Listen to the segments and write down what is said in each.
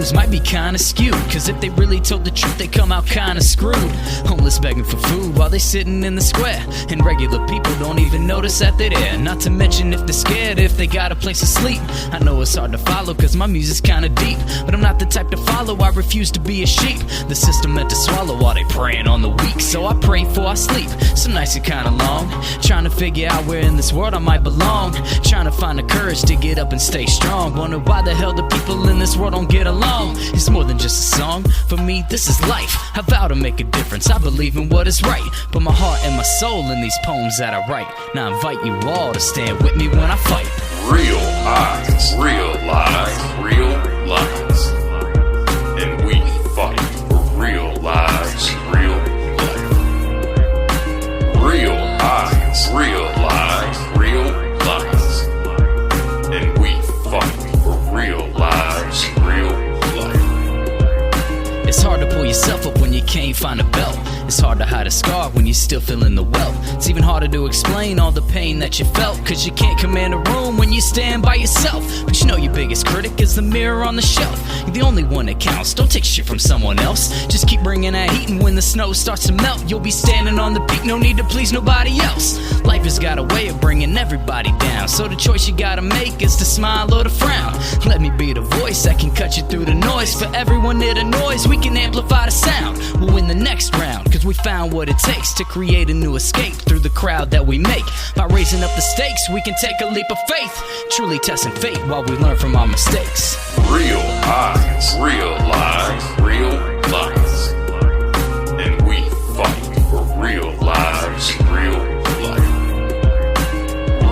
views might be kinda skewed, cause if they really told the truth, they come out kinda screwed. Homeless begging for food while they sitting in the square, and regular people don't even notice that they're there. Not to mention if they're scared, if they got a place to sleep. I know it's hard to follow cause my music's kinda deep, but I'm not the type to follow, I refuse to be a sheep. The system meant to swallow while they preying on the weak, so I pray before I sleep. Some nights are kinda long, trying to figure out where in this world I might belong. Trying to find the courage to get up and stay strong. Wonder why the hell the people in this world don't get along. It's more than just a song, for me this is life. I vow to make a difference, I believe in what is right. Put my heart and my soul in these poems that I write. Now I invite you all to stand with me when I fight. Real eyes, real lies, real lies. And we fight for real lives, real life. Real eyes, real lies, real lies. And we fight for real lives, real life. It's hard to pull yourself up when you can't find a belt. It's hard to hide a scar when you're still feeling the welt. It's even harder to explain all the pain that you felt, cause you can't command a room when you stand by yourself. But you know your biggest critic is the mirror on the shelf. You're the only one that counts, don't take shit from someone else. Just keep bringing that heat, and when the snow starts to melt, you'll be standing on the peak, no need to please nobody else. Life has got a way of bringing everybody down, so the choice you gotta make is to smile or to frown. Let me be the voice that can cut you through the noise. For everyone near the noise, we can amplify the sound. We'll win the next round, cause we found what it takes to create a new escape through the crowd that we make. By raising up the stakes, we can take a leap of faith, truly testing fate while we learn from our mistakes. Real eyes, real lies, real lies. And we fight for real lives, real life.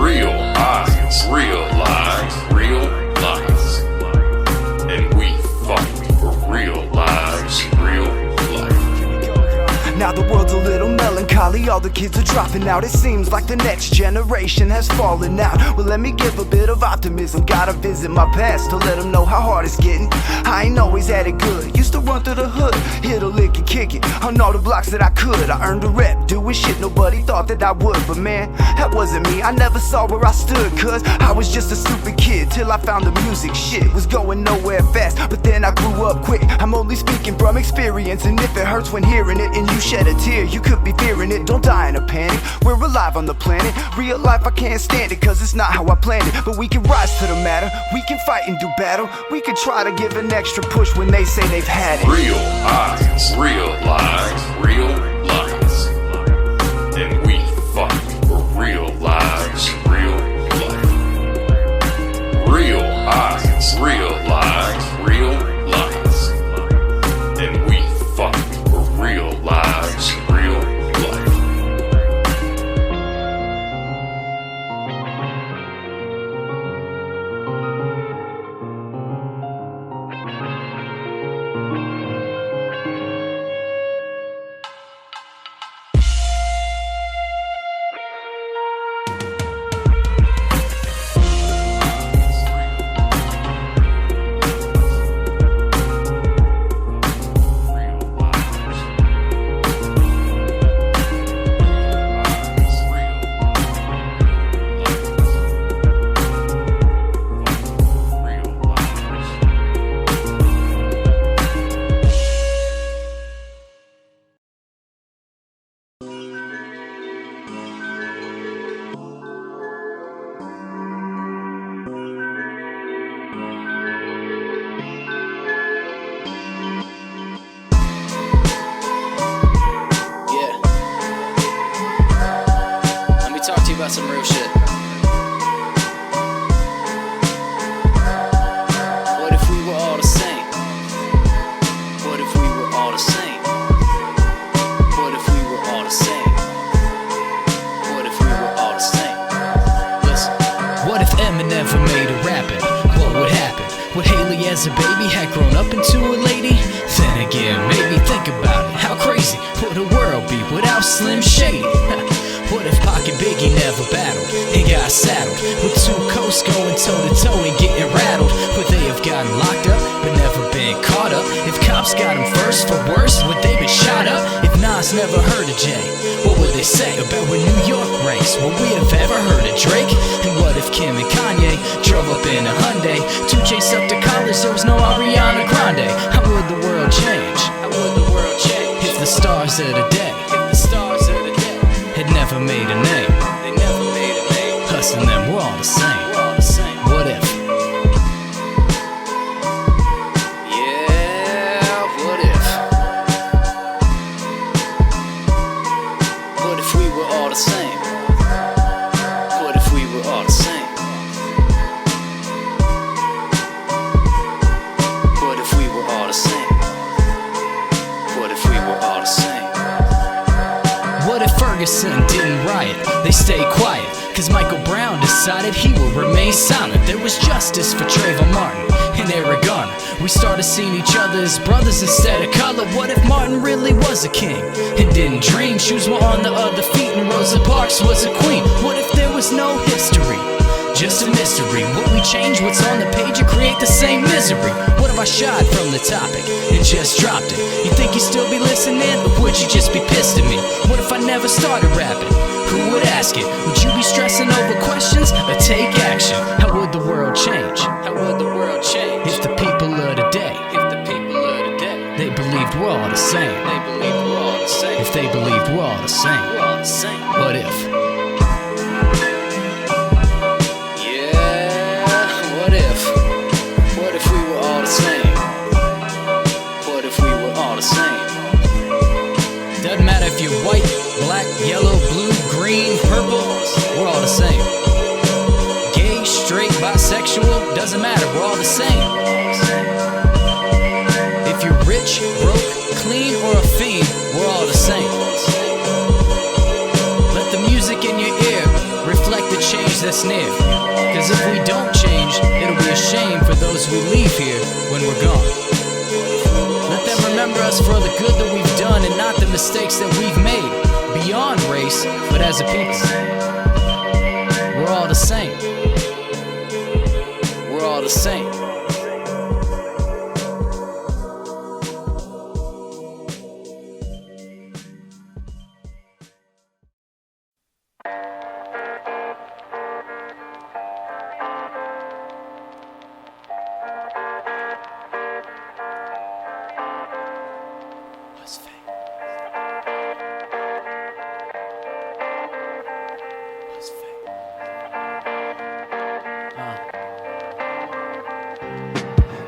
Real eyes, real lies, real lies. And we fight for real lives, real life. Now the world's a little melancholy, all the kids are dropping out. It seems like the next generation has fallen out. Well, let me give a bit of optimism. Gotta visit my past to let them know how hard it's getting. I ain't always had it good, used to run through the hood, hit a lick and kick it on all the blocks that I could. I earned a rep, doing shit nobody thought that I would. But man, that wasn't me, I never saw where I stood, cause I was just a stupid kid till I found the music. Shit was going nowhere fast, but then I grew up quick. I'm only speaking from experience, and if it hurts when hearing it and you shed a tear, you could be fearing it. Don't die in a panic, we're alive on the planet. Real life, I can't stand it, cause it's not how I planned it. But we can rise to the matter, we can fight and do battle. We can try to give an extra push when they say they've had it. Real eyes, real lies, real lies. And we fight for real lives, real life. Real eyes, real lies, real lies. And we fight for real lives, real life. About some real shit. What if we were all the same? What if we were all the same? What if we were all the same? What if we were all the same? Listen. What if D-NFerno made a rapping? What would happen? Would Haley as a baby had grown up into a lady? Then again, maybe think about it. How crazy would the world be without Slim Shady? What if Pac and Biggie never battled and got saddled with two coasts going toe to toe and getting rattled? Would they have gotten locked up but never been caught up? If cops got them first for worse, would they been shot up? If Nas never heard of Jay, what would they say about when New York ranks? Would we have ever heard of Drake? And what if Kim and Kanye drove up in a Hyundai to chase up to college? There was no Ariana Grande. stars of the day, had never made a name, us and them, we're all the same. What if? Yeah, what if? What if we were all the same? What if we were all the same? What if we were all the same? What if we were all the same? What if Ferguson didn't riot? They stayed quiet, cause Michael Brown decided he would remain silent. There was justice for Trayvon Martin and Eric Garner. We started seeing each other as brothers instead of color. What if Martin really was a king and didn't dream shoes were on the other feet and Rosa Parks was a queen? What if there was no history, just a mystery? Would we change what's on the page or create the same misery? What if I shied from the topic and just dropped it? You think you'd still be listening, or would you just be pissed at me? What if I never started rapping? Who would ask it? Would you be stressing over questions or take action? How would the world change? How would the world change? If the people of the day, they believed we're all the same. If they believed we're all the same. What if? What if we were all the same? What if we were all the same? Doesn't matter if you're white, black, yellow, blue, green, purple, we're all the same. Gay, straight, bisexual, doesn't matter, we're all the same. If you're rich, broke, clean, or a fiend, we're all the same. Let the music in your ear reflect the change that's near. Cause if we don't change, it'll be a shame for those we leave here when we're gone. Let them remember us for the good that we've done and not the mistakes that we've made. Beyond race, but as a people, we're all the same. We're all the same.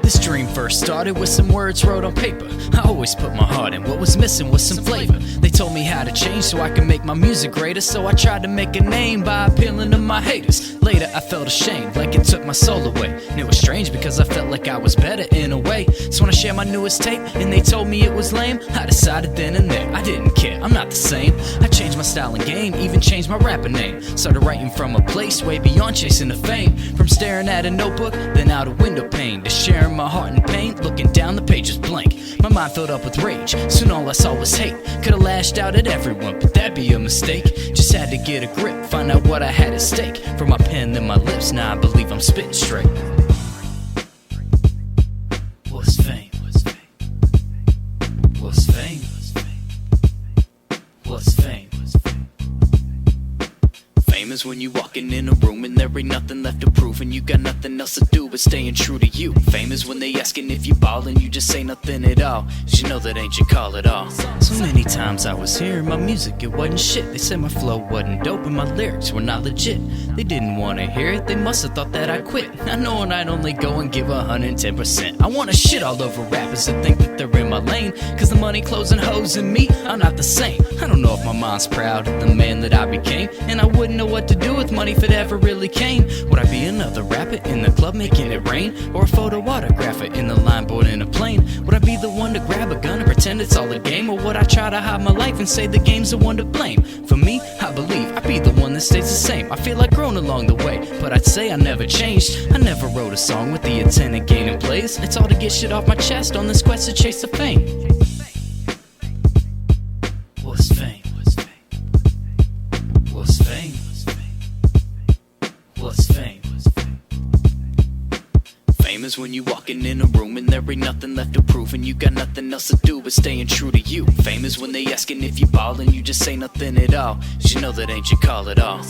This dream first started with some words wrote on paper. I always put my heart in, what was missing was some flavor. They told me how to change so I could make my music greater, so I tried to make a name by appealing to my haters. Later I felt ashamed, like it took my soul away. And it was strange because I felt like I was better in a way. So when I shared my newest tape and they told me it was lame, I decided then and there, I didn't care, I'm not the same. I changed my style and game, even changed my rapper name. Started writing from a place way beyond chasing the fame. From staring at a notebook, then out a window pane, to sharing my heart and pain, looking down the pages blank. My mind filled up with rage, soon all I saw was hate. Could've lashed out at everyone, but that'd be a mistake. Just had to get a grip, find out what I had at stake. From my pen to my lips, now I believe I'm spitting straight. What's fame? What's fame? What's fame? What's fame? Fame is when you walking in a room and there ain't nothing left to prove, and you got nothing else to do but staying true to you. Fame is when they asking if you ballin', you just say nothing at all, 'cause you know that ain't your call at all. So many times I was hearing my music, it wasn't shit. They said my flow wasn't dope and my lyrics were not legit. They didn't wanna hear it, they must've thought that I quit. I know I'd only go and give 110%. I wanna shit all over rappers that think that they're in my lane, 'cause the money, clothes, and hoes and me, I'm not the same. I don't know if my mind's proud of the man that I became, and I wouldn't know what to do with money if it ever really came. Would I be another rapper in the club making it rain, or a photo autographer in the line board in a plane? Would I be the one to grab a gun and pretend it's all a game, or would I try to hide my life and say the game's the one to blame? For me, I believe I'd be the one that stays the same. I feel like grown along the way, but I'd say I never changed. I never wrote a song with the intent of gaining plays. It's all to get shit off my chest on this quest to chase the fame. What's fame? What's fame? What's fame? Fame is when you walking in a room and there ain't nothing left to prove, and you got nothing else to do but staying true to you. Fame is when they asking if you ballin', you just say nothing at all, 'cause you know that ain't your call at all.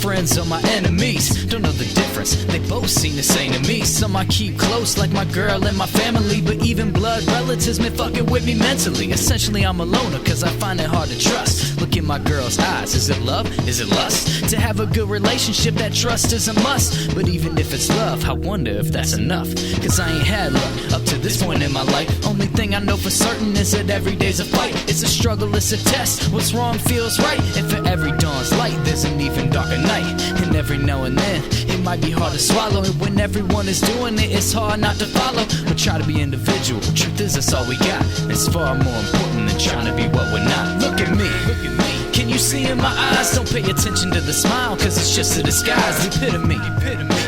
friends or my enemies. Don't know the difference, they both seem the same to me. Some I keep close like my girl and my family, but even blood relatives may fucking with me mentally. Essentially I'm a loner cause I find it hard to trust. Look in my girl's eyes, is it love? Is it lust? To have a good relationship, that trust is a must. But even if it's love, I wonder if that's enough, cause I ain't had luck up to this point in my life. Only thing I know for certain is that every day's a fight. It's a struggle, it's a test, what's wrong feels right. And for every dawn's light, there's an even darker night. And every now and then, it might be hard to swallow. And when everyone is doing it, it's hard not to follow. But try to be individual, truth is that's all we got. It's far more important than trying to be what we're not. Look at me, can you see in my eyes? Don't pay attention to the smile, cause it's just a disguise. The epitome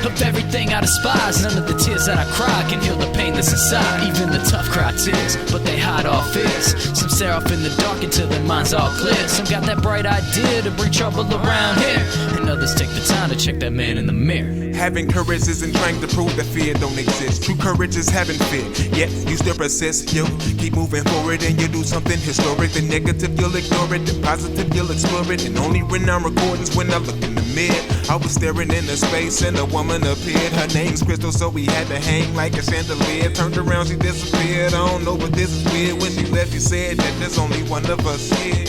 of everything I despise. None of the tears that I cry can heal the pain that's inside. Even the tough cry tears, but they hide all fears. Some stare off in the dark until their mind's all clear. Some got that bright idea to bring trouble around here, and others take the time to check that man in the mirror. Having courage isn't trying to prove that fear don't exist. True courage is having fear, yet you still persist. You keep moving forward and you do something historic. The negative you'll ignore it, the positive you'll explore it. And only when I'm recording is when I look in the mirror. I was staring into space and a woman appeared. Her name's Crystal, so we had to hang like a chandelier. Turned around, she disappeared. I don't know, but this is weird. When she left, she said that there's only one of us here.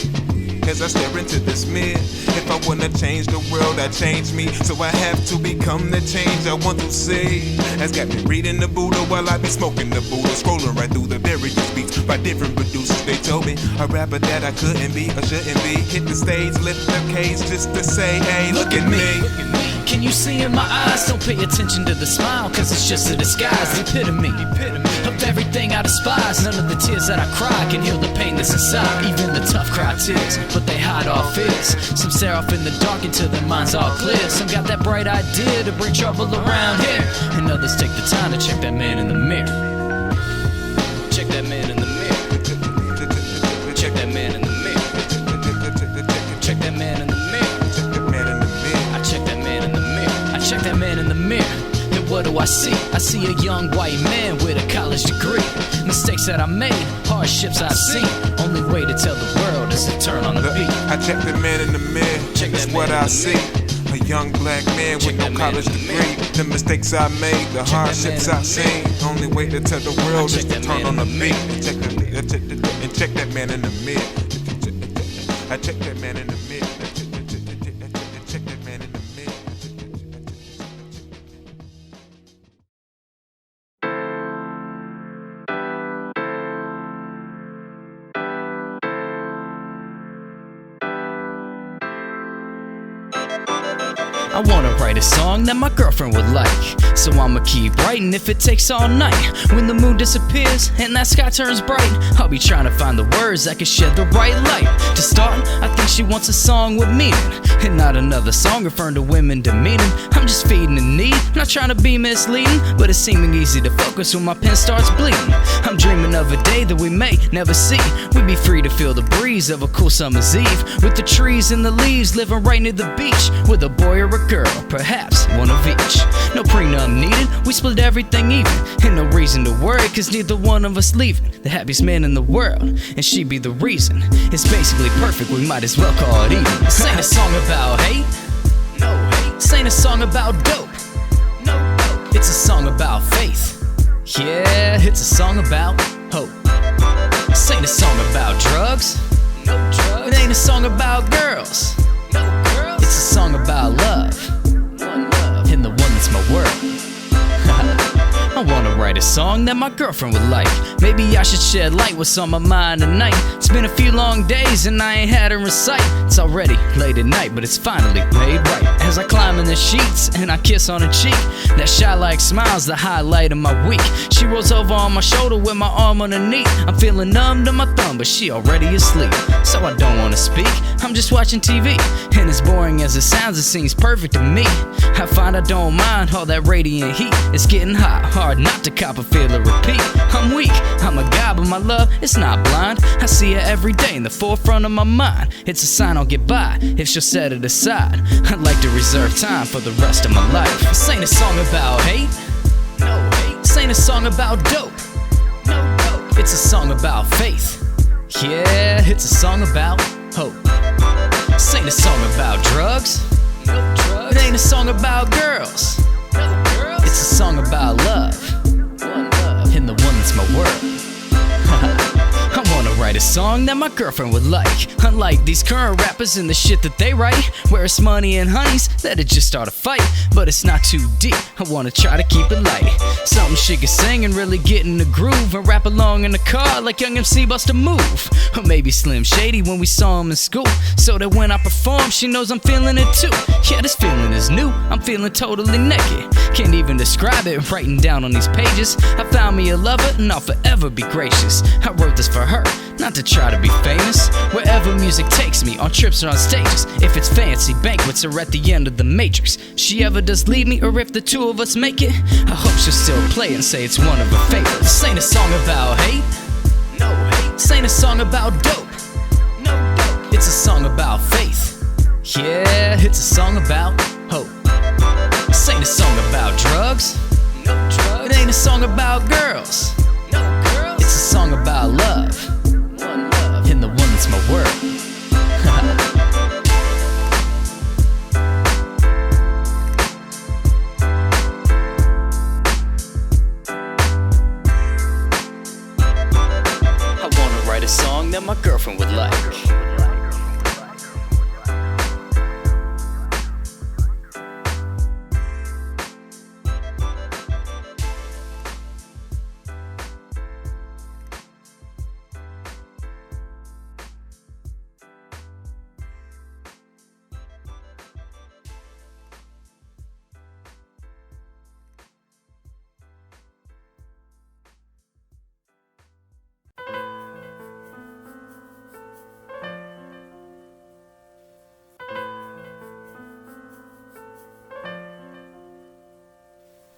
As I stare into this mirror, if I wanna change the world, I change me. So I have to become the change I want to see. Has got me reading the Buddha while I be smoking the Buddha. Scrolling right through the various beats by different producers. They told me a rapper that I couldn't be or shouldn't be. Hit the stage, lift the cage just to say, hey, look at me. Can you see in my eyes? Don't pay attention to the smile, cause it's just a disguise. The epitome of everything I despise. None of the tears that I cry can heal the pain that's inside. Even the tough cry tears, but they hide all fears. Some stare off in the dark until their mind's all clear. Some got that bright idea to bring trouble around here, and others take the time to check that man in the mirror. Check that man in the mirror. Check that man in the mirror. Check that man in the mirror. I check that man in the mirror. I check that man in the mirror. And what do I see? I see a young white man with a college degree. Mistakes that I made, hardships I've seen. Only way to tell the world is to turn on the beat. I check the man in the mirror, that's what I see. A young black man with no college degree. The mistakes I made, the hardships I've seen. Only way to tell the world is to turn on the beat. And check that man in the mirror. I check that man in the mirror. Check that man in the mirror. I wanna write a song that my girlfriend would like, so I'ma keep writing if it takes all night. When the moon disappears and that sky turns bright, I'll be trying to find the words that can shed the right light. To start, I think she wants a song with meaning, and not another song referring to women demeaning. I'm just feeding a need, not trying to be misleading, but it's seeming easy to focus when my pen starts bleeding. I'm dreaming of a day that we may never see. We'd be free to feel the breeze of a cool summer's eve, with the trees and the leaves, living right near the beach, with a boy or a girl, perhaps one of each. No prenup needed, we split everything even, and no reason to worry, cause neither one of us leaving. The happiest man in the world, and she be the reason. It's basically perfect, we might as well call it even. This ain't a song about hate, no hate. This ain't a song about dope, no dope. It's a song about faith, yeah, it's a song about hope. This ain't a song about drugs, no drugs. It ain't a song about girls, no girls. It's a song about love, and the one that's my world. I wanna write a song that my girlfriend would like. Maybe I should shed light what's on my mind tonight. It's been a few long days and I ain't had her in sight. It's already late at night, but it's finally made right. As I climb in the sheets and I kiss on her cheek, that shy-like smile's the highlight of my week. She rolls over on my shoulder with my arm on her knee. I'm feeling numb to my thumb, but she already asleep, so I don't wanna speak. I'm just watching TV, and as boring as it sounds, it seems perfect to me. I find I don't mind all that radiant heat. It's getting hot, hard not to cop a feel or repeat. I'm weak, I'm a guy, but my love, it's not blind. I see her every day in the forefront of my mind. It's a sign I'll get by if she'll set it aside. I'd like to reserve time for the rest of my life. This ain't a song about hate, no hate. This ain't a song about dope, no dope. It's a song about faith, yeah, it's a song about hope. This ain't a song about drugs, no drugs. a song about girls. It's a song about love, and the one that's my world. I wanna write a song that my girlfriend would like. Unlike these current rappers and the shit that they write, where it's money and honeys that'd just start a fight. But it's not too deep, I wanna try to keep it light. Something she can sing and really get in the groove, and rap along in the car like Young MC bust a move. Or maybe Slim Shady when we saw him in school, so that when I perform she knows I'm feeling it too. Yeah, this feeling is new, I'm feeling totally naked. Can't even describe it, writing down on these pages. I found me a lover and I'll forever be gracious. I wrote this for her, not to try to be famous. Wherever music takes me, on trips or on stages, if it's fancy banquets or at the end of the Matrix. She ever does leave me, or if the two of us make it, I hope she'll still play and say it's one of her favorites. This ain't a song about hate, no hate. This ain't a song about dope, no dope. It's a song about faith, yeah, it's a song about hope. This ain't a song about drugs, no drugs. It ain't a song about girls, no girls. It's a song about love, one love, and the one that's my world. I wanna write a song that my girlfriend would like.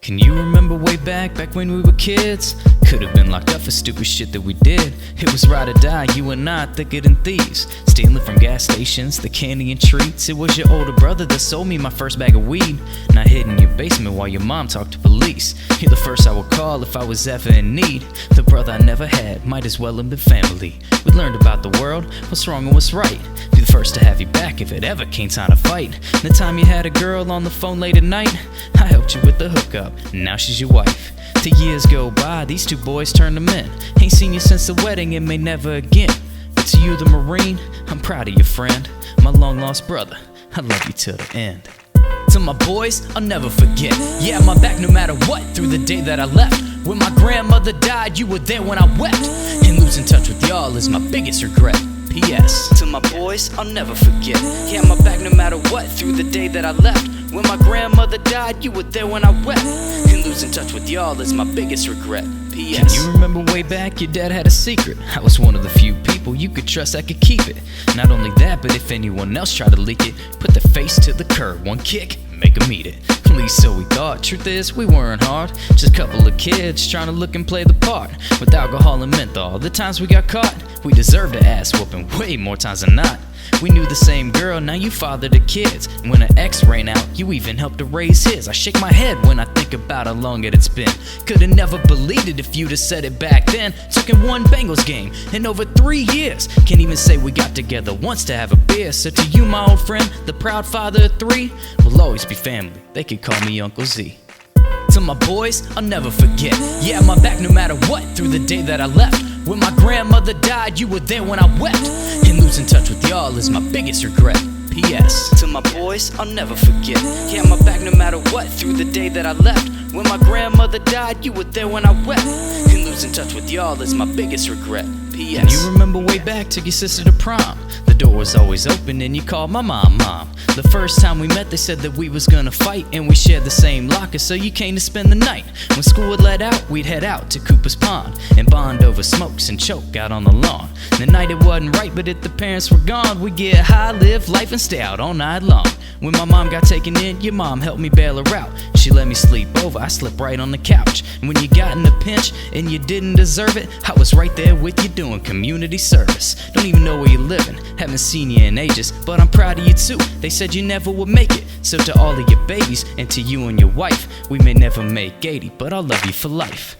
Can you remember way back when we were kids? Could have been locked up for stupid shit that we did. It was ride or die, you and I, thicker than thieves. Stealing from gas stations, the candy and treats. It was your older brother that sold me my first bag of weed. Not hid in your basement while your mom talked to police. You're the first I would call if I was ever in need. The brother I never had, might as well have been family. We learned about the world, what's wrong and what's right. Be the first to have you back if it ever came time to fight. The time you had a girl on the phone late at night, I helped you with the hookup, now she's your wife. The years go by, these two boys turn to men. Ain't seen you since the wedding and may never again. But to you, the Marine, I'm proud of your friend. My long lost brother, I love you till the end. To my boys, I'll never forget. Yeah, my back no matter what, through the day that I left. When my grandmother died, you were there when I wept. And losing touch with y'all is my biggest regret. P.S. To my boys, I'll never forget. Yeah, my back no matter what, through the day that I left. When my grandmother died, you were there when I wept. And losing touch with y'all is my biggest regret. P.S. Can you remember way back, your dad had a secret? I was one of the few people you could trust that could keep it. Not only that, but if anyone else tried to leak it, put their face to the curb, one kick, make them eat it. At least so we thought. Truth is, we weren't hard, just a couple of kids trying to look and play the part. With alcohol and menthol, the times we got caught, we deserved an ass whooping way more times than not. We knew the same girl, now you fathered the kids. When her ex ran out, you even helped to raise his. I shake my head when I think about how long it's been. Could've never believed it if you'd have said it back then. Took in one Bengals game in over 3 years. Can't even say we got together once to have a beer. So to you, my old friend, the proud father of 3, we'll always be family. They could call me Uncle Z. To my boys, I'll never forget. Yeah, my back no matter what, through the day that I left. When my grandmother died, you were there when I wept. And losing touch with y'all is my biggest regret. P.S. To my boys, I'll never forget. Yeah, my back no matter what, through the day that I left. When my grandmother died, you were there when I wept. And losing touch with y'all is my biggest regret. P.S. Can you remember way back, took your sister to prom? The door was always open and you called my mom. The first time we met, they said that we was gonna fight, and we shared the same locker, so you came to spend the night. When school would let out, we'd head out to Cooper's Pond and bond over smokes and choke out on the lawn. The night it wasn't right, but if the parents were gone, we'd get high, live life, and stay out all night long. When my mom got taken in, your mom helped me bail her out. She let me sleep over, I slept right on the couch. And when you got in a pinch and you didn't deserve it, I was right there with you doing community service. Don't even know where you're living, haven't seen you in ages, but I'm proud of you too. They said you never would make it, so to all of your babies and to you and your wife, we may never make 80, but I'll love you for life.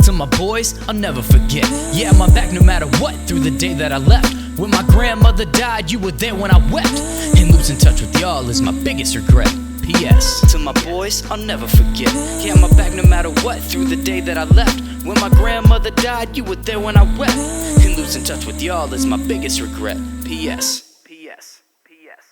To my boys, I'll never forget. Yeah, my back no matter what, through the day that I left. When my grandmother died, you were there when I wept. And losing touch with y'all is my biggest regret. P.S. To my boys, I'll never forget. Yeah, my back no matter what, through the day that I left. When my grandmother died, you were there when I wept. And losing touch with y'all is my biggest regret. P.S. P.S. P.S.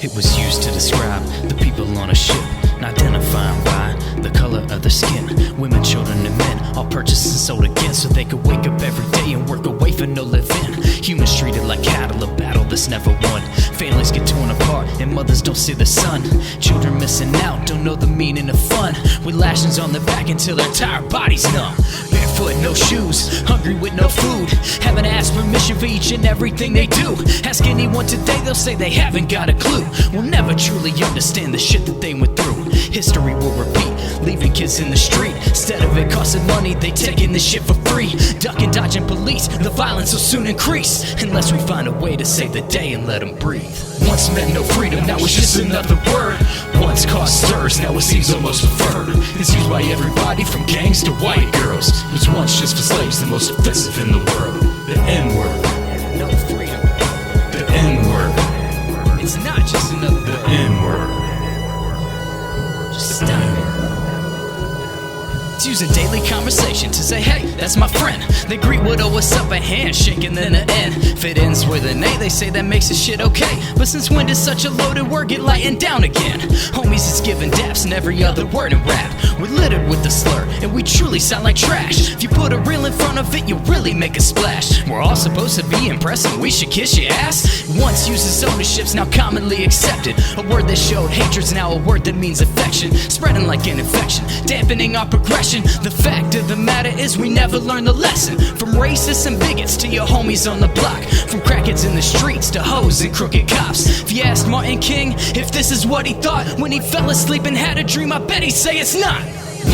It was used to describe the people on a ship, not identifying by the color of their skin. Women, children, and men, all purchased and sold again, so they could wake up every day and work away for no living. Humans treated like cattle, a battle that's never won. Families get torn apart and mothers don't see the sun. Children missing out, don't know the meaning of fun. With lashings on their back until their entire body's numb. Barefoot, no shoes, hungry with no food, having to ask permission for each and everything they do. Ask anyone today, they'll say they haven't got a clue. We'll never truly understand the shit that they went through. History will repeat, leaving kids in the street. Instead of it costing money, they taking this shit for free. Ducking, dodging police, the violence will soon increase, unless we find a way to save the day and let them breathe. Once meant no freedom, now it's just another word. Once caused stirs, now it seems almost preferred. It's used by everybody from gangs to white girls. It was once just for slaves, the most offensive in the world. The N-word. No freedom. The N-word. It's not just another word. The N-word. Just stop it. Let's use a daily conversation to say, hey, that's my friend. They greet with a what's up, a handshake, and then an N. If it ends with an A, they say that makes this shit okay. But since when does such a loaded word get lightened down again? Homies, it's giving daps and every other word in rap. We're littered with the slur, and we truly sound like trash. If you put a reel in front of it, you really make a splash. We're all supposed to be impressed, and we should kiss your ass. Once used as ownership's now commonly accepted. A word that showed hatred's now a word that means affection. Spreading like an infection, dampening our progression. The fact of the matter is we never learned the lesson. From racists and bigots to your homies on the block, from crackheads in the streets to hoes and crooked cops. If you asked Martin King if this is what he thought when he fell asleep and had a dream, I bet he'd say it's not.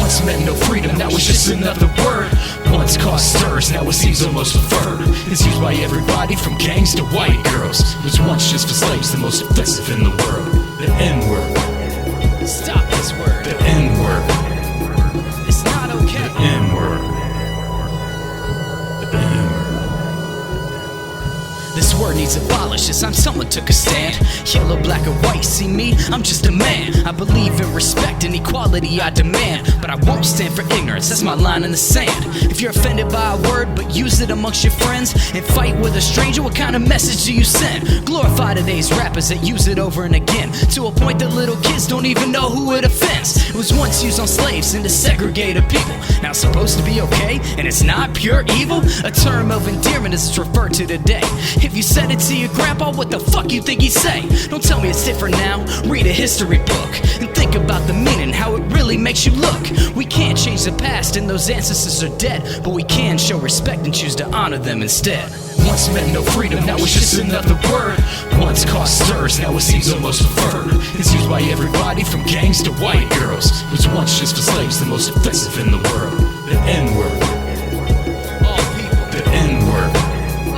Once meant no freedom, now it's just another word. Once caused stirs, now it seems almost preferred. It's used by everybody from gangs to white girls. It was once just for slaves, the most offensive in the world. The N-word. Stop this word. The N-word. It's not okay. The N-word. The N-word. This word needs abolished, it's time someone took a stand. Yellow, black, or white, see me? I'm just a man. I believe in respect and equality I demand, but I won't stand for ignorance, that's my line in the sand. If you're offended by a word but use it amongst your friends and fight with a stranger, what kind of message do you send? Glorify today's rappers that use it over and again, to a point that little kids don't even know who it offends. It was once used on slaves and to segregate a people. Now it's supposed to be okay, and it's not pure evil? A term of endearment as it's referred to today. If you said it to your grandpa, what the fuck you think he'd say? Don't tell me it's different now. Read a history book and think about the meaning, how it really makes you look. We can't change the past and those ancestors are dead, but we can show respect and choose to honor them instead. Once meant no freedom, now it's just another word. Once caused stirs, now it seems almost preferred. It's used by everybody from gangs to white girls. It was once just for slaves, the most offensive in the world. The N-word. All people. The N-word.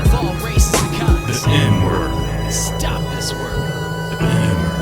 Of all races and kinds. The N-word. Stop this word. The N-word.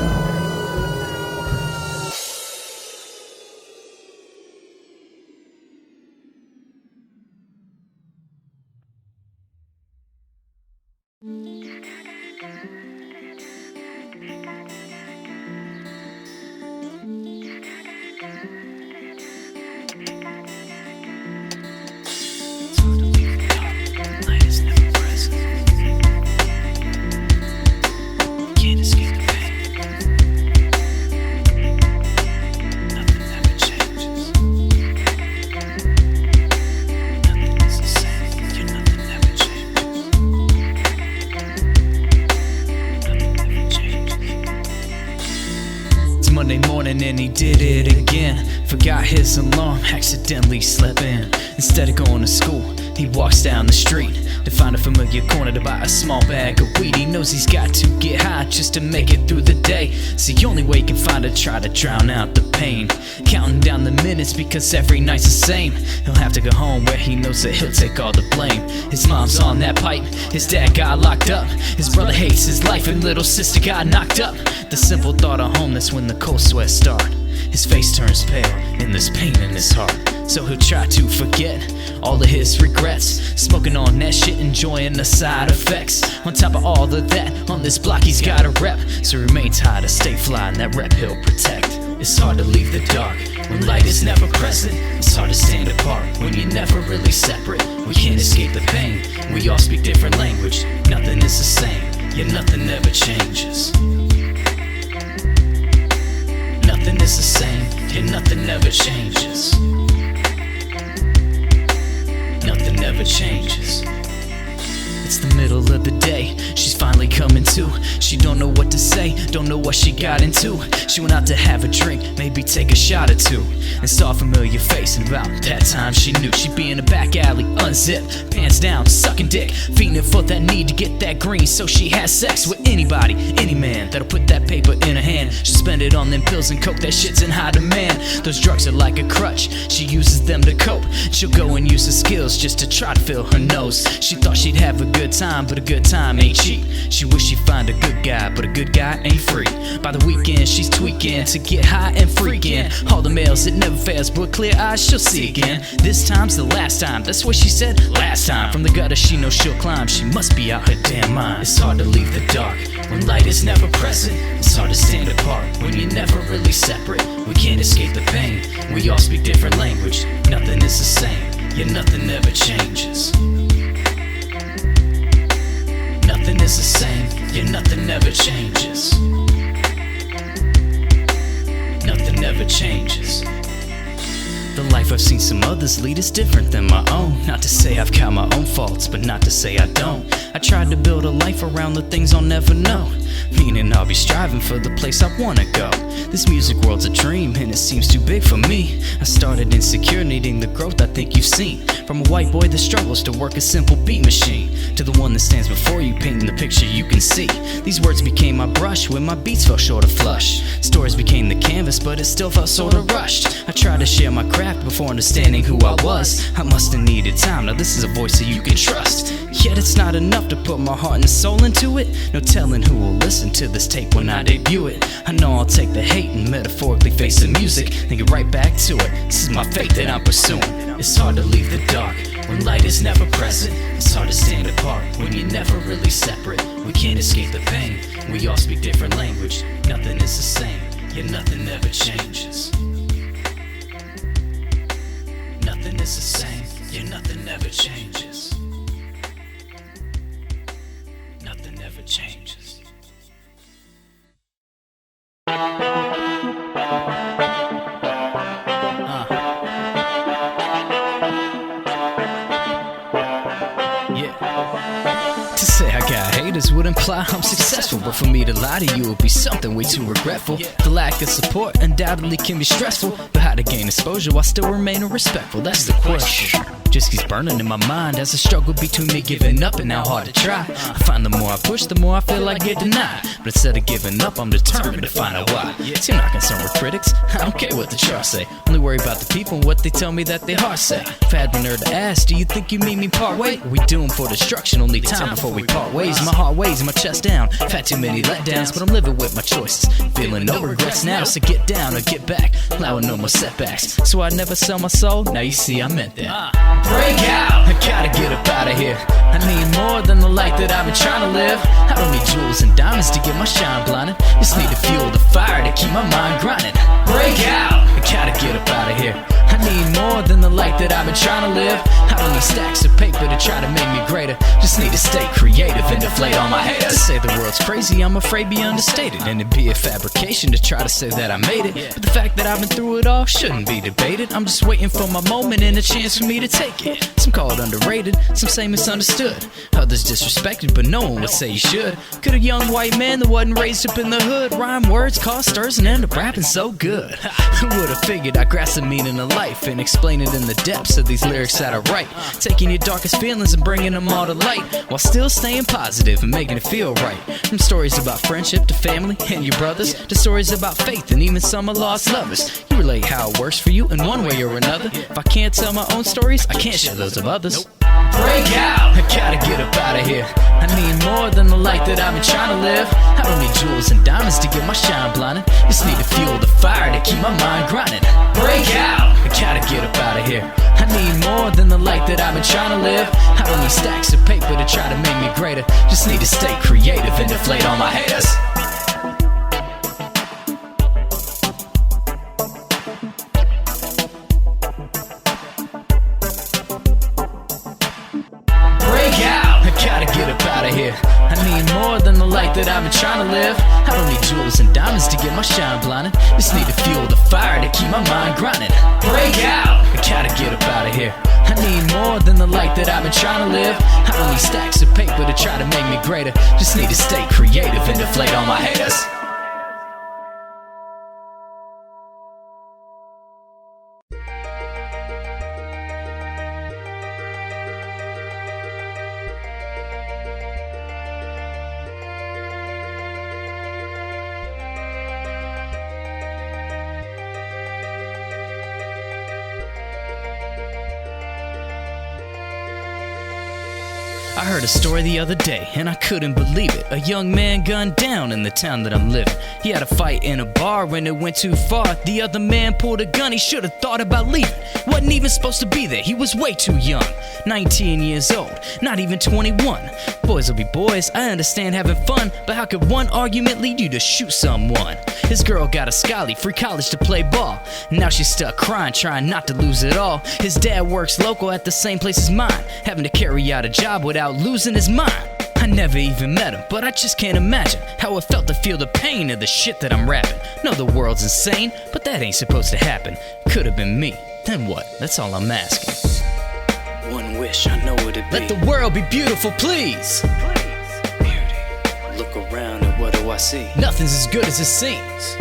Monday morning and he did it again. Forgot his alarm, accidentally slept in. Instead of going to school, he walks down the street to find a familiar corner to buy a small bag of weed. He knows he's got to get high just to make it through the day. It's the only way he can find to try to drown out the pain. Counting down the minutes because every night's the same. He'll have to go home where he knows that he'll take all the blame. His mom's on that pipe, his dad got locked up, his brother hates his life and little sister got knocked up. The simple thought of home, that's when the cold sweats start. his face turns pale, and there's pain in his heart. So he'll try to forget all of his regrets, smoking on that shit, enjoying the side effects. On top of all of that, on this block he's got a rep, so remains high to stay fly, and that rep he'll protect. It's hard to leave the dark when light is never present. It's hard to stand apart when you're never really separate. We can't escape the pain, we all speak different language. Nothing is the same, yeah, nothing ever changes. Nothing is the same, yeah, nothing ever changes. Nothing ever changes. It's the middle of the day, she's finally coming to. She don't know what to say, don't know what she got into. She went out to have a drink, maybe take a shot or two, and saw a familiar face, and about that time she knew she'd be in a back alley, unzipped, pants down, sucking dick, feeding for that need to get that green. So she has sex with anybody, any man that'll put that paper in her hand. She'll spend it on them pills and coke, that shit's in high demand. Those drugs are like a crutch, she uses them to cope. She'll go and use her skills just to try to fill her nose. She thought she'd have a good time, but a good time ain't cheap. She wish she'd find a good guy, but a good guy ain't free. By the weekend she's tweaking to get high and freaking. All the males, it never fails, but with clear eyes she'll see again. This time's the last time, that's what she said last time. From the gutter she knows she'll climb, she must be out her damn mind. It's hard to leave the dark when light is never present. It's hard to stand apart when you're never really separate. We can't escape the pain, we all speak different language. Nothing is the same, yeah, nothing ever changes. Nothing is the same, yeah, nothing ever changes. Nothing ever changes. The life I've seen some others lead is different than my own. Not to say I've got my own faults, but not to say I don't. I tried to build a life around the things I'll never know, meaning I'll be striving for the place I wanna go. This music world's a dream, and it seems too big for me. I started insecure, needing the growth I think you've seen. From a white boy that struggles to work a simple beat machine, to the one that stands before you, painting the picture you can see. These words became my brush when my beats fell short of flush. Stories became the canvas, but it still felt sorta rushed. I tried to share my craft before understanding who I was. I must have needed time, now this is a voice that you can trust. Yet it's not enough to put my heart and soul into it. No telling who will listen to this tape when I debut it. I know I'll take the hate and metaphorically face the music, then get right back to it. This is my fate that I'm pursuing. It's hard to leave the dark when light is never present. It's hard to stand apart when you're never really separate. We can't escape the pain, we all speak different language. Nothing is the same, yeah, nothing ever changes. Nothing is the same, yeah, nothing ever changes. Nothing ever changes. To say I got haters would imply I'm successful, but for me to lie to you would be something way too regretful. The lack of support undoubtedly can be stressful, but how to gain exposure while still remaining respectful, that's the question. Just keeps burning in my mind as a struggle between me giving up and how hard to try. I find the more I push, the more I feel I get denied. But instead of giving up, I'm determined to find out why. See, I'm not concerned with critics, I don't care what the charts say. Only worry about the people and what they tell me that they heart say. If I had the nerve to ask, do you think you meet me part way? Or we doomed for destruction, only time before we part ways. My heart weighs, my chest down. I've had too many letdowns, but I'm living with my choices. Feeling no regrets now, so get down or get back, allowing no more setbacks. So I never sell my soul, now you see I meant that. Break out! I gotta get up out of here. I need more than the light that I've been trying to live. I don't need jewels and diamonds to get my shine blinded. Just need to fuel the fire to keep my mind grinding. Break out! I gotta get up out of here. I need more than the light that I've been trying to live. I don't need stacks of paper to try to make me greater. Just need to stay creative and deflate all my haters. To say the world's crazy, I'm afraid be understated, and it'd be a fabrication to try to say that I made it. But the fact that I've been through it all shouldn't be debated. I'm just waiting for my moment and a chance for me to take it. Some call it underrated, some say misunderstood, others disrespected, but no one would say you should. Could a young white man that wasn't raised up in the hood rhyme words, cause stirs, and end up rapping so good? Who would've figured I'd grasp the meaning of life and explain it in the depths of these lyrics that I write, taking your darkest feelings and bringing them all to light, while still staying positive and making it feel right. From stories about friendship to family and your brothers, to stories about faith and even some of lost lovers. You relate how it works for you in one way or another. If I can't tell my own stories, I can't share those of others. Break out! I gotta get up out of here. I need more than the light that I've been trying to live. I don't need jewels and diamonds to get my shine blinded. Just need to fuel the fire to keep my mind grinding. Break out! I gotta get up out of here. I need more than the light that I've been trying to live. I don't need stacks of paper to try to make me greater. Just need to stay creative and deflate all my haters. I need more than the light that I've been trying to live. I don't need jewels and diamonds to get my shine blinded. Just need to fuel the fire to keep my mind grinding. Break out! I gotta get up out of here. I need more than the light that I've been trying to live. I don't need stacks of paper to try to make me greater. Just need to stay creative and deflate all my haters. I heard a story the other day, and I couldn't believe it. A young man gunned down in the town that I'm living. He had a fight in a bar and it went too far. The other man pulled a gun, he should have thought about leaving. Wasn't even supposed to be there, he was way too young. 19 years old, not even 21. Boys will be boys, I understand having fun, but how could one argument lead you to shoot someone? His girl got a scholarly, free college to play ball. Now she's stuck crying, trying not to lose it all. His dad works local at the same place as mine, having to carry out a job without losing his mind. I never even met him, but I just can't imagine how it felt to feel the pain of the shit that I'm rapping. No, the world's insane, but that ain't supposed to happen. Could've been me, then what? That's all I'm asking. One wish, I know what it'd be. Let the world be beautiful, please. Beauty. Look around and what do I see? Nothing's as good as it seems.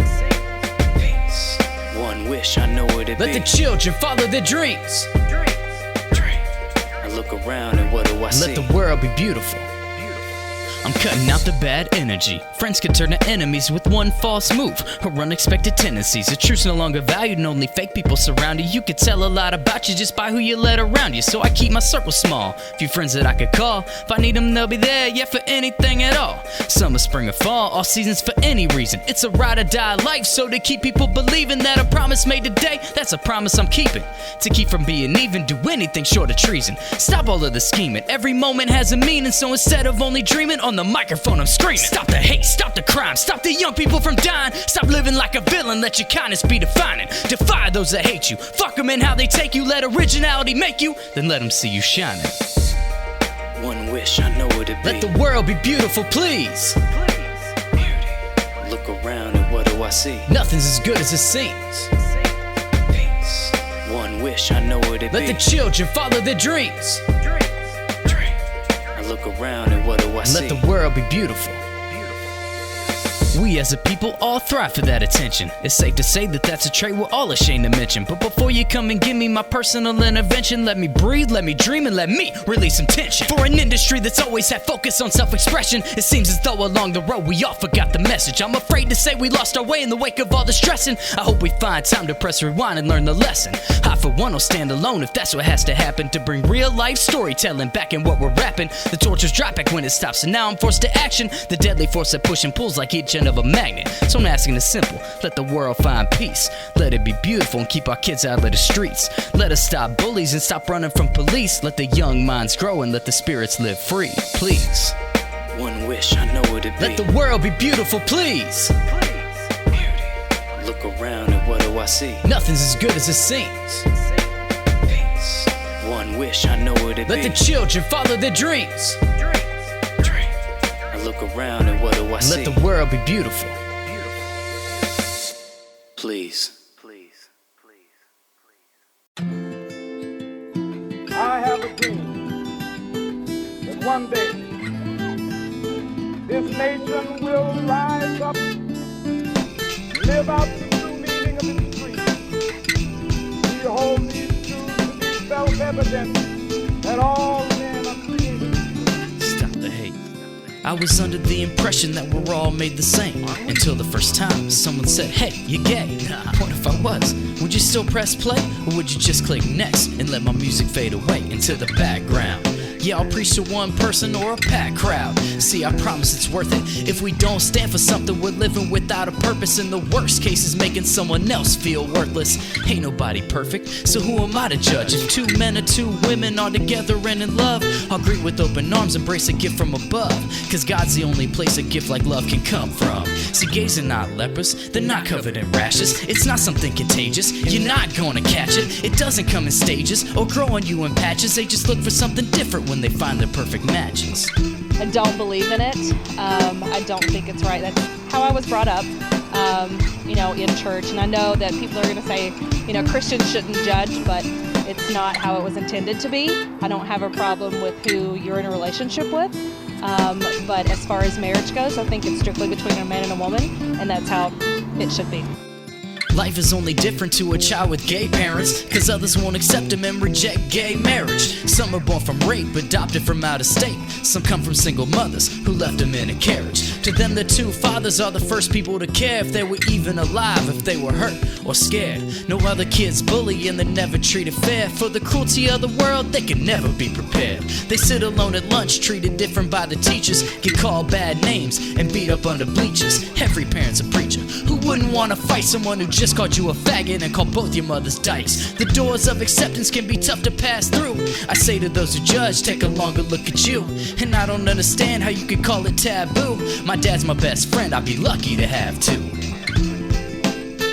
Peace. One wish, I know what it'd be. Let the children follow their dreams. I look around and what do I see? Let the world be beautiful. I'm cutting out the bad energy. Friends can turn to enemies with one false move or unexpected tendencies. The truth's no longer valued and only fake people surround you. You could tell a lot about you just by who you let around you. So I keep my circle small. Few friends that I could call. If I need them, they'll be there, yeah, for anything at all. Summer, spring, or fall, all seasons for any reason. It's a ride or die life, so to keep people believing that a promise made today, that's a promise I'm keeping. To keep from being even, do anything short of treason. Stop all of the scheming. Every moment has a meaning, so instead of only dreaming, on the microphone I'm screaming. Stop the hate, stop the crime, stop the young people from dying. Stop living like a villain, let your kindness be defining. Defy those that hate you, fuck them and how they take you. Let originality make you, then let them see you shining. One wish, I know what it'd be. Let the world be beautiful, please. Beauty. Look around and what do I see? Nothing's as good as it seems. Peace. One wish, I know what it'd be. Let the children follow their dreams. Look around and what do I see? Let the world be beautiful. We as a people all thrive for that attention. It's safe to say that that's a trait we're all ashamed to mention. But before you come and give me my personal intervention, let me breathe, let me dream, and let me release some tension. For an industry that's always had focus on self-expression, it seems as though along the road we all forgot the message. I'm afraid to say we lost our way in the wake of all the stressing. I hope we find time to press rewind and learn the lesson. I for one will stand alone if that's what has to happen, to bring real life storytelling back in what we're rapping. The torches drop back when it stops, and now I'm forced to action. The deadly force that push and pulls like each end of a magnet. So I'm asking the simple, let the world find peace. Let it be beautiful and keep our kids out of the streets. Let us stop bullies and stop running from police. Let the young minds grow and let the spirits live free, please. One wish, I know what it'd be. Let the world be beautiful, please. Beauty. Look around and what do I see? Nothing's as good as it seems. Peace. One wish, I know what it'd be. Let the children follow their dreams. Look around and what do I see? Let the world be beautiful. Please. Please. I have a dream that one day this nation will rise up, live out the true meaning of its creed. We hold these truths to be self-evident that all men are created. Stop the hate. I was under the impression that we're all made the same, until the first time someone said, hey, you're gay. What if I was? Would you still press play? Or would you just click next and let my music fade away into the background? Yeah, I'll preach to one person or a packed crowd. See, I promise it's worth it. If we don't stand for something, we're living without a purpose. In the worst case is making someone else feel worthless. Ain't nobody perfect, so who am I to judge? If two men or two women are together and in love, I'll greet with open arms, embrace a gift from above. Cause God's the only place a gift like love can come from. See, gays are not lepers, they're not covered in rashes. It's not something contagious, you're not gonna catch it. It doesn't come in stages or grow on you in patches. They just look for something different when they find their perfect matches. I don't believe in it. I don't think it's right. That's how I was brought up, in church. And I know that people are going to say, Christians shouldn't judge, but it's not how it was intended to be. I don't have a problem with who you're in a relationship with. But as far as marriage goes, I think it's strictly between a man and a woman, and that's how it should be. Life is only different to a child with gay parents, cause others won't accept him and reject gay marriage. Some are born from rape, adopted from out of state. Some come from single mothers who left them in a carriage. To them, the two fathers are the first people to care if they were even alive, if they were hurt or scared. No other kids bully and they're never treated fair. For the cruelty of the world, they can never be prepared. They sit alone at lunch, treated different by the teachers, get called bad names and beat up under bleachers. Every parent's a preacher. Who wouldn't want to fight someone who just called you a faggot and called both your mothers dykes? The doors of acceptance can be tough to pass through. I say to those who judge, take a longer look at you. And I don't understand how you could call it taboo. My dad's my best friend, I'd be lucky to have two.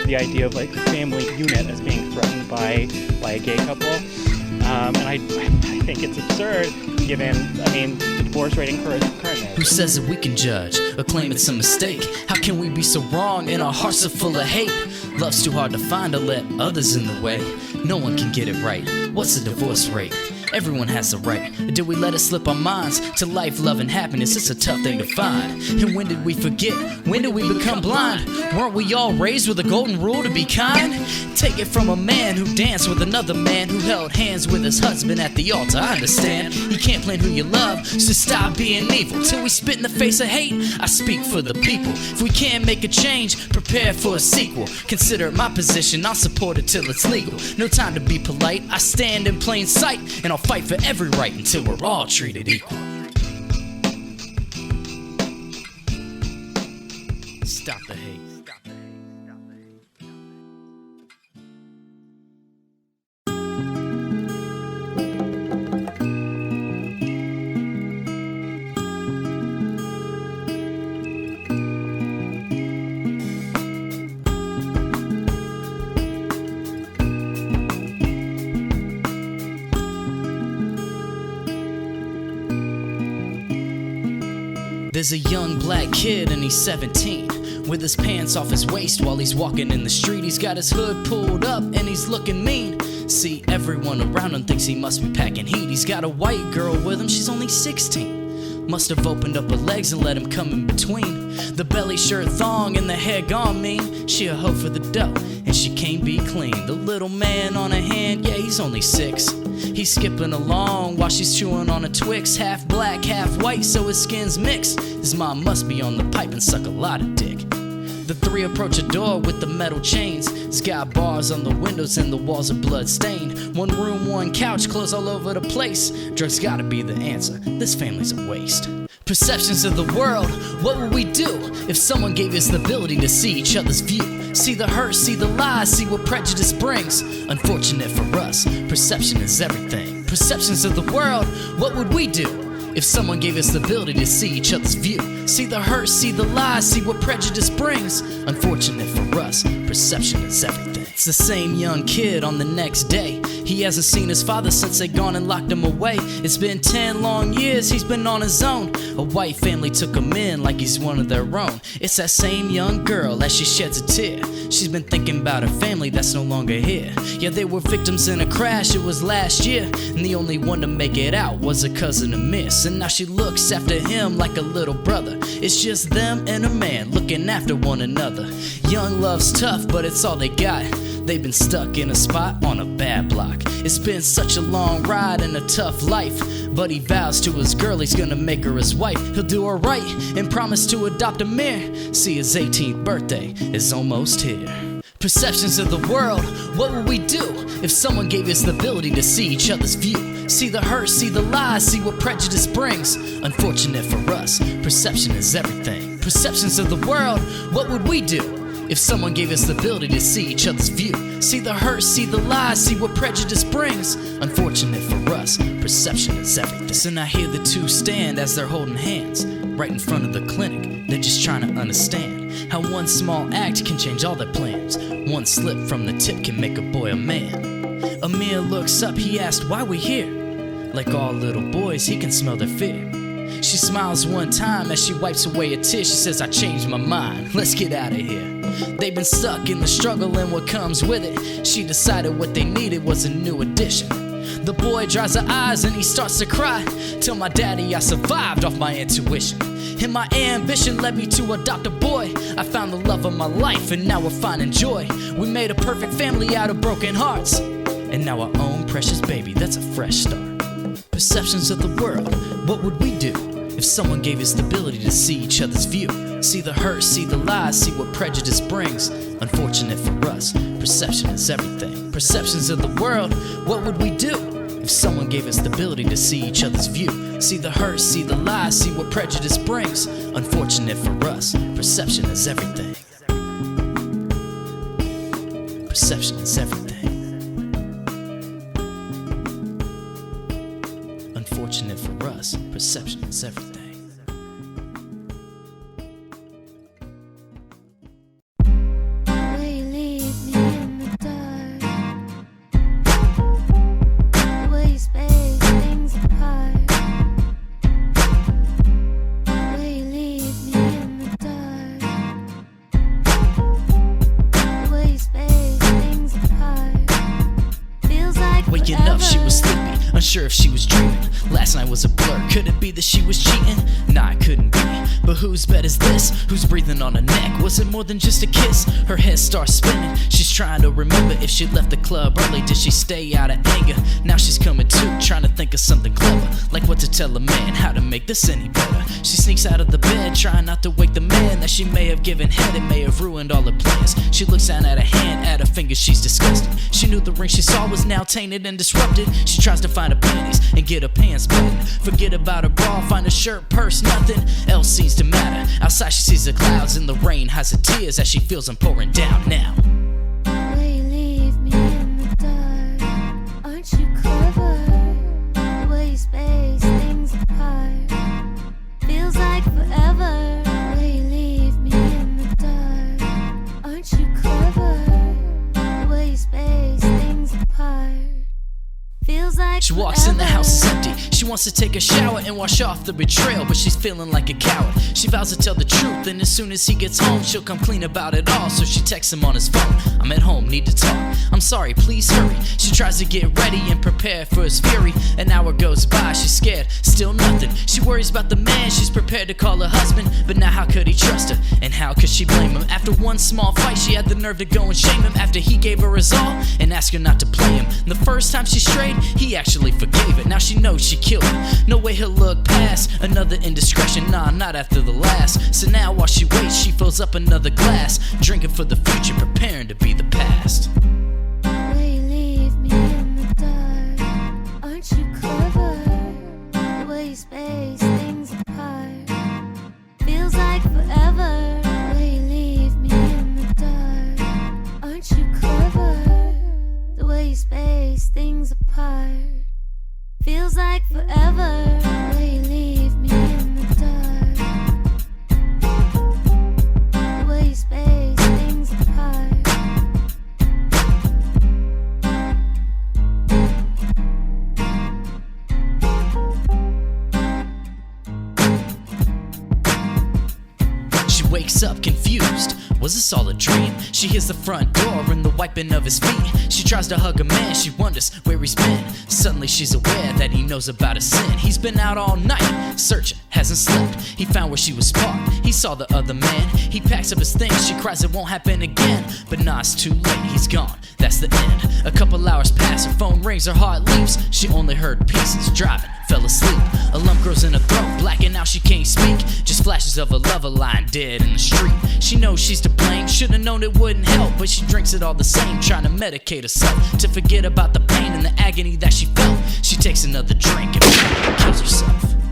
The idea of like family unit as being threatened by a gay couple, and I think it's absurd given, the divorce rate currently. Who says that we can judge or claim it's a mistake? How can we be so wrong and our hearts are full of hate? Love's too hard to find to let others in the way. No one can get it right. What's the divorce rate? Everyone has the right. Or did we let it slip our minds to life, love, and happiness? It's a tough thing to find. And when did we forget? When did we become blind? Weren't we all raised with a golden rule to be kind? Take it from a man who danced with another man who held hands with his husband at the altar. I understand you can't plan who you love, so stop being evil. Till we spit in the face of hate, I speak for the people. If we can't make a change, prepare for a sequel. Consider it my position, I'll support it till it's legal. No time to be polite, I stand in plain sight, and I'll fight for every right until we're all treated equal. Stop the hate. There's a young black kid and he's 17, with his pants off his waist while he's walking in the street. He's got his hood pulled up and he's looking mean. See, everyone around him thinks he must be packing heat. He's got a white girl with him, she's only 16. Must have opened up her legs and let him come in between. The belly shirt thong and the hair gone mean. She a hoe for the dough and she can't be clean. The little man on her hand, yeah, he's only 6. He's skipping along while she's chewing on a Twix. Half black, half white, so his skin's mixed. His mom must be on the pipe and suck a lot of dick. The three approach a door with the metal chains. It's got bars on the windows and the walls are blood stained. One room, one couch, clothes all over the place. Drugs gotta be the answer, this family's a waste. Perceptions of the world, what would we do if someone gave us the ability to see each other's view? See the hurt, see the lies, see what prejudice brings. Unfortunate for us, perception is everything. Perceptions of the world, what would we do if someone gave us the ability to see each other's view? See the hurt, see the lies, see what prejudice brings. Unfortunate for us, perception is everything. It's the same young kid on the next day. He hasn't seen his father since they gone and locked him away. It's been 10 long years, he's been on his own. A white family took him in like he's one of their own. It's that same young girl as she sheds a tear. She's been thinking about her family that's no longer here. Yeah, they were victims in a crash, it was last year. And the only one to make it out was her cousin Amiss. And now she looks after him like a little brother. It's just them and a man looking after one another. Young love's tough, but it's all they got. They've been stuck in a spot on a bad block. It's been such a long ride and a tough life, but he vows to his girl he's gonna make her his wife. He'll do her right and promise to adopt Amir. See, his 18th birthday is almost here. Perceptions of the world, what would we do if someone gave us the ability to see each other's view? See the hurt, see the lies, see what prejudice brings. Unfortunate for us, perception is everything. Perceptions of the world, what would we do if someone gave us the ability to see each other's view? See the hurt, see the lies, see what prejudice brings. Unfortunate for us, perception is everything. So now here the two stand as they're holding hands right in front of the clinic. They're just trying to understand how one small act can change all their plans. One slip from the tip can make a boy a man. Amir looks up, he asked why we here. Like all little boys, he can smell their fear. She smiles one time as she wipes away a tear. She says, I changed my mind, let's get out of here. They've been stuck in the struggle and what comes with it. She decided what they needed was a new addition. The boy dries her eyes and he starts to cry. Tell my daddy I survived off my intuition. And my ambition led me to adopt a boy. I found the love of my life and now we're finding joy. We made a perfect family out of broken hearts. And now our own precious baby, that's a fresh start. Perceptions of the world, what would we do if someone gave us the ability to see each other's view? See the hurt, see the lies, see what prejudice brings. Unfortunate for us, perception is everything. Perceptions of the world, what would we do if someone gave us the ability to see each other's view? See the hurt, see the lies, see what prejudice brings. Unfortunate for us, perception is everything. Perception is everything. Unfortunate for us, perception is everything. Waking up, she was sleepy, unsure if she was dreaming. Last night was a blur, could it be that she was cheating? Nah, it couldn't be, but whose bed is this? Who's breathing on her neck? Was it more than just a kiss? Her head starts spinning, she's trying to remember if she left the club early. Did she stay out of anger? Now she's coming to, trying to think of something clever, like what to tell a man, how to make this any better. She sneaks out of the bed, trying not to wake the man that she may have given head. It may have ruined all her plans. She looks down at her hand, at her fingers, she's disgusted. She knew the ring she saw was now tainted and disrupted. She tries to find her panties and get her pants buttoned. Forget about her bra, find a shirt, purse, nothing else seems to matter. Outside she sees the clouds and the rain hides her tears as she feels them pouring down now. Will you leave me in the dark? Aren't you clever? The way you space things apart feels like forever. Will you leave me in the dark? Aren't you clever? The way you space things apart feels like She walks in, the house is empty. She wants to take a shower and wash off the betrayal, but she's feeling like a coward. She vows to tell the truth, and as soon as he gets home, she'll come clean about it all. So she texts him on his phone, I'm at home, need to talk. I'm sorry, please hurry. She tries to get ready and prepare for his fury. An hour goes by, she's scared, still nothing. She worries about the man, she's prepared to call her husband. But now how could he trust her, and how could she blame him? After one small fight, she had the nerve to go and shame him. After he gave her his all and asked her not to play him. The first time she strayed, he actually forgave it. Now she knows she killed him. No way he'll look past another indiscretion, nah, not after the last. So now while she waits, she fills up another glass, drinking for the future, preparing to be the past. Will you leave me in the dark? Aren't you clever? The way you space things apart feels like forever. Will you leave me in the dark? Aren't you clever? The way you space things apart feels like forever. Will you leave me in the dark? The way you space things apart. She wakes up confused. Was this all a dream? She hears the front door and the wiping of his feet. She tries to hug a man, she wonders where he's been. Suddenly she's aware that he knows about a sin. He's been out all night, searching, hasn't slept. He found where she was parked, he saw the other man. He packs up his things, she cries it won't happen again. But nah, it's too late, he's gone, that's that's the end. A couple hours pass, her phone rings, her heart leaps. She only heard pieces, driving, fell asleep. A lump grows in her throat, blacking out, she can't speak. Just flashes of a lover lying dead in the street. She knows she's to blame, should've known it wouldn't help, but she drinks it all the same, trying to medicate herself to forget about the pain and the agony that she felt. She takes another drink and kills herself.